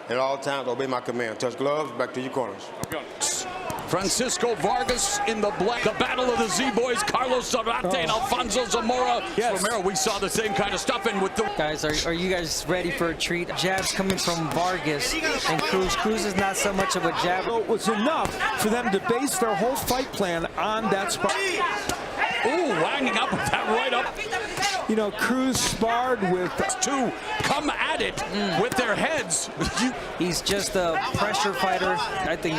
and at all times obey my command. Touch gloves, back to your corners. Francisco Vargas in the black. The battle of the Z-Boys, Carlos Supprt and Alfonso Zamora. Yes. Romero, we saw the same kind of stuff in with the... Guys, are you guys ready for a treat? Jabs coming from Vargas and Cruz. Cruz is not so much of a jab. It was enough for them to base their whole fight plan on that spot. Ooh, winding up with that right up. You know, Cruz sparred with Two come at it with their heads. He's just a pressure fighter. I think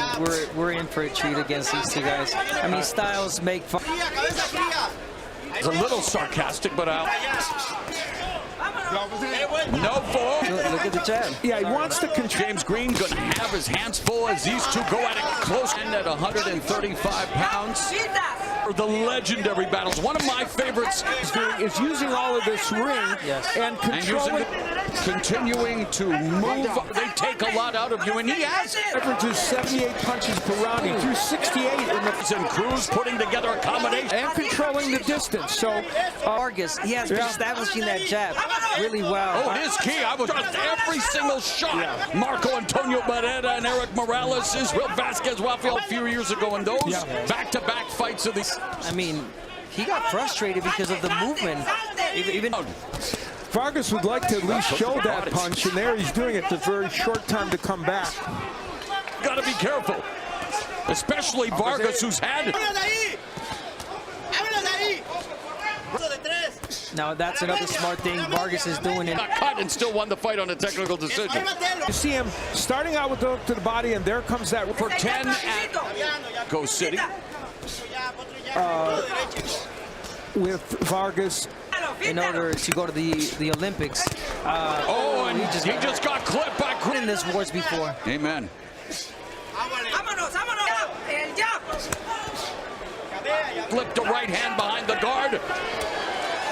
we're in for a treat against these two guys. I mean, styles make fun. It's a little sarcastic, but out. No fall. Look at the jab. Yeah, he wants to control. James Green going to have his hands full as these two go at it close and at 135 pounds. The legendary battles. One of my favorites Is using all of this ring and controlling. Continuing to move. They take a lot out of you, and he has it. Averages 78 punches per round. He threw 68 in the. And Cruz putting together a combination. And controlling the distance. So Vargas, he has been establishing that jab really well. Oh, it is key. I was just every single shot. Yeah. Marco Antonio Barrera and Eric Morales, Israel Vasquez Rafael a few years ago, and those back-to-back fights of these. I mean, he got frustrated because of the movement. Even Vargas would like to at least show that punch, and there he's doing it. It's a very short time to come back. Got to be careful, especially Vargas, who's had. now that's another smart thing Vargas is doing. Got cut and still won the fight on a technical decision. You see him starting out with the hook to the body, and there comes that For 10 at Go City. with Vargas. In order to go to the Olympics. And he just got clipped by Cruz. In this wars before. Amen. Flipped a right hand behind the guard.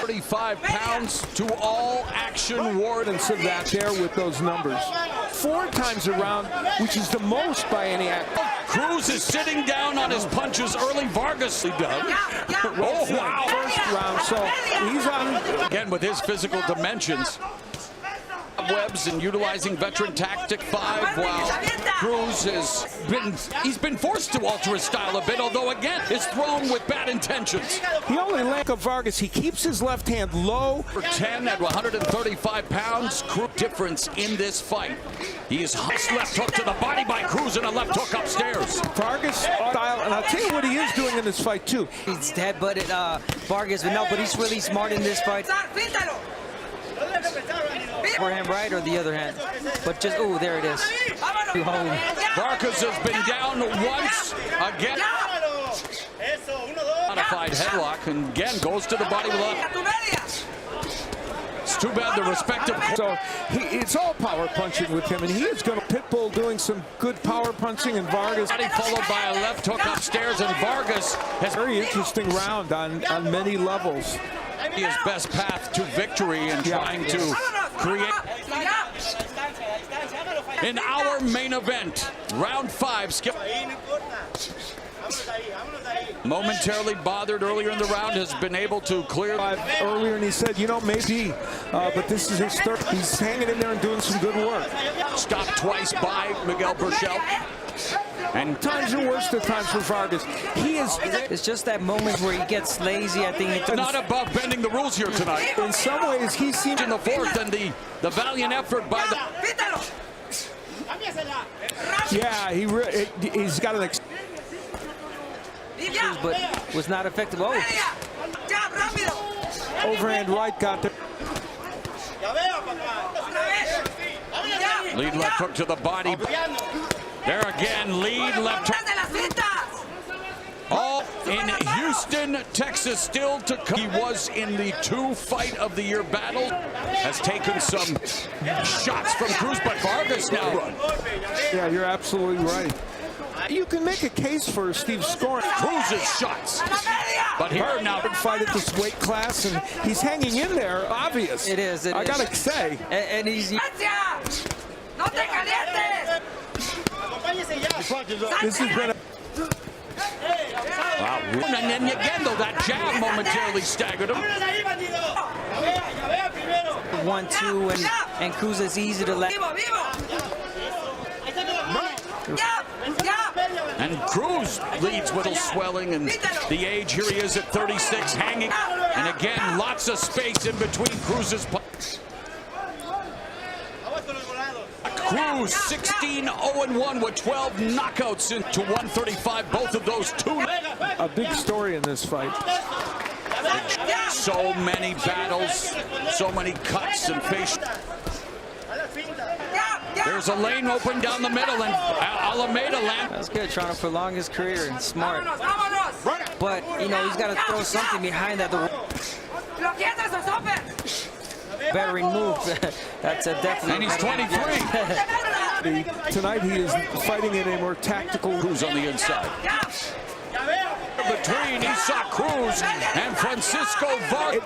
35 pounds to all action wardens Of that there with those numbers. 4 times around, which is the most by any actor. Cruz is sitting down on his punches early. Vargas does. Oh, wow. First round, so he's on. Again, with his physical dimensions. Webs and utilizing veteran tactic 5 while Cruz he's been forced to alter his style a bit, although again is thrown with bad intentions. The only lack of Vargas, he keeps his left hand low. For 10 at 135 pounds, Cruz difference in this fight. He is left hook to the body by Cruz and a left hook upstairs. Vargas style, and I'll tell you what he is doing in this fight too. He's headbutted Vargas, but he's really smart in this fight. Forehand right or the other hand? But just, oh, there it is. Vargas has been down once again. Modified headlock and again goes to the body with left. It's too bad the respective. So it's all power punching with him, and he is going to Pitbull doing some good power punching, and Vargas. Followed by a left hook upstairs, and Vargas has Very interesting round on many levels. his best path to victory and trying to create. In our main event, round 5, Skip. Momentarily bothered earlier in the round, has been able to clear. Earlier, and he said, you know, maybe, but this is his third. He's hanging in there and doing some good work. Stopped twice by Miguel Burchell. And Times are worse than times for Vargas. He is. It's just that moment where he gets lazy. I think not above bending the rules here tonight. In some ways, he seems In the fourth, and the valiant effort by the. Yeah, he's got an. but was not effective. Oh, Overhand right got there. Lead left hook to the body. There again, lead left hook. All in Houston, Texas, still to come. He was in the 2 fight of the year battle. Has taken some shots from Cruz, but Vargas now. Yeah, you're absolutely right. You can make a case for Steve scoring. Cruz's shots. But here now. Fight at this weight class, and he's hanging in there, obvious. It is. I gotta say. And he's. This has been a. Wow. And then again, though, that jab momentarily staggered him. 1-2, and Cruz is easy to let. And Cruz leads with a swelling, and the age, here he is at 36, hanging. And again, lots of space in between Cruz's. Cruz 16-0-1 with 12 knockouts into 135. Both of those two. A big story in this fight. So many battles, so many cuts and face. There's a lane open down the middle, and Alameda land. That's good, trying to prolong his career and smart. But, you know, he's got to throw something behind that. Bettering move. That's a definite. And he's 23. Tonight he is fighting in a more tactical. Cruz on the inside. Between Cruz and Francisco Vargas.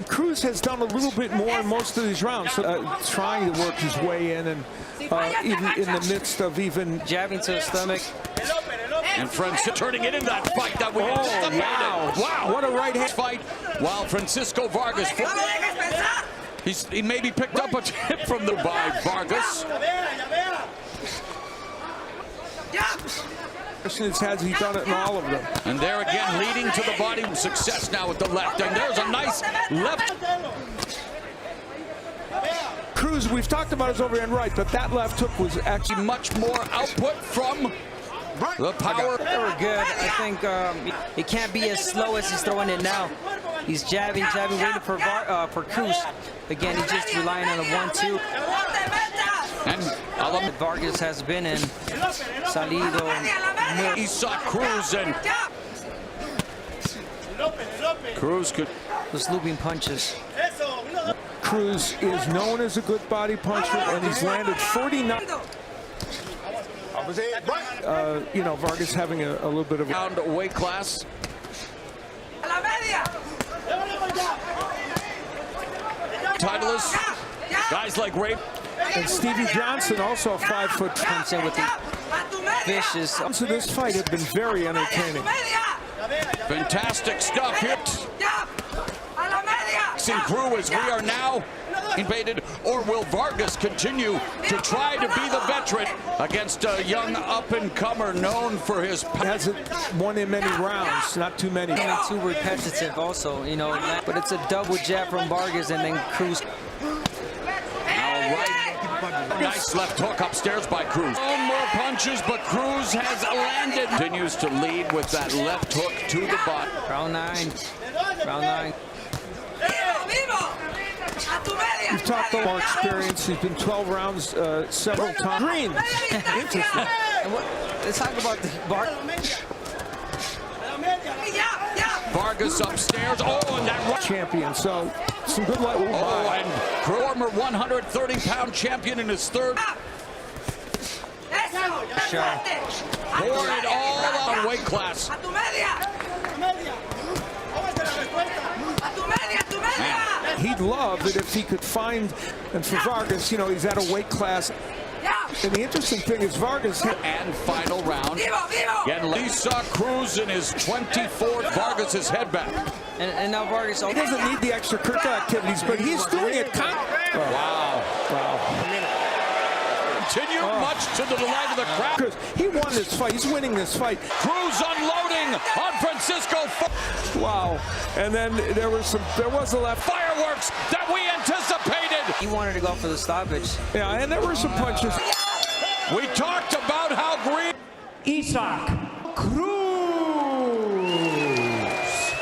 Cruz has done a little bit more in most of these rounds, trying to work his way in, and even in the midst of even jabbing to the stomach. And Francisco turning it into that fight that we anticipated. Wow, what a right hand fight. While Francisco Vargas, he maybe picked up a tip from the by Vargas. Has he done it in all of them? And there again, leading to the body. Success now with the left. And there's a nice left. Cruz, we've talked about his overhand right, but that left hook was actually much more output from the power. They were good. I think it can't be as slow as he's throwing it now. He's jabbing, waiting for Cruz. Again, he's just relying on a 1-2. And Vargas has been in Salido. He saw Cruz, and Cruz could. Those looping punches. Cruz is known as a good body puncher, and he's landed 49. You know, Vargas having a little bit of a weight class. Titleist guys like Ray and Stevie Johnson, also a 5-foot. Comes in with the vicious. So this fight has been very entertaining. Fantastic stuff here. Cruz, we are now invaded, or will Vargas continue to try to be the veteran against a young up-and-comer known for his... Hasn't won in many rounds, not too many. Too repetitive also, you know, but it's a double jab from Vargas, and then Cruz. Nice left hook upstairs by Cruz. More punches, but Cruz has landed. Continues to lead with that left hook to the body. Round 9. Round 9. We've talked about more experience. He's been 12 rounds several times. Green. Interesting. Let's talk about the Vargas upstairs. Oh, and that champion. So some good luck. Oh, and former 130-pound champion in his third. Sure. Poured it all out weight class. He'd love it if he could find, and for Vargas, you know, he's at a weight class. And the interesting thing is Vargas. And final round. Again, Lisa Cruz in his 24th. Vargas' head back. And now Vargas. He doesn't need the extracurricular activities, but he's doing it. Wow. Continue much to the delight of the crowd. He won this fight. He's winning this fight. Cruz unloading on Francisco. Wow. And then there was a left. Fireworks that we anticipated. He wanted to go for the stoppage. Yeah, and there were some punches. We talked about how green. Cruz.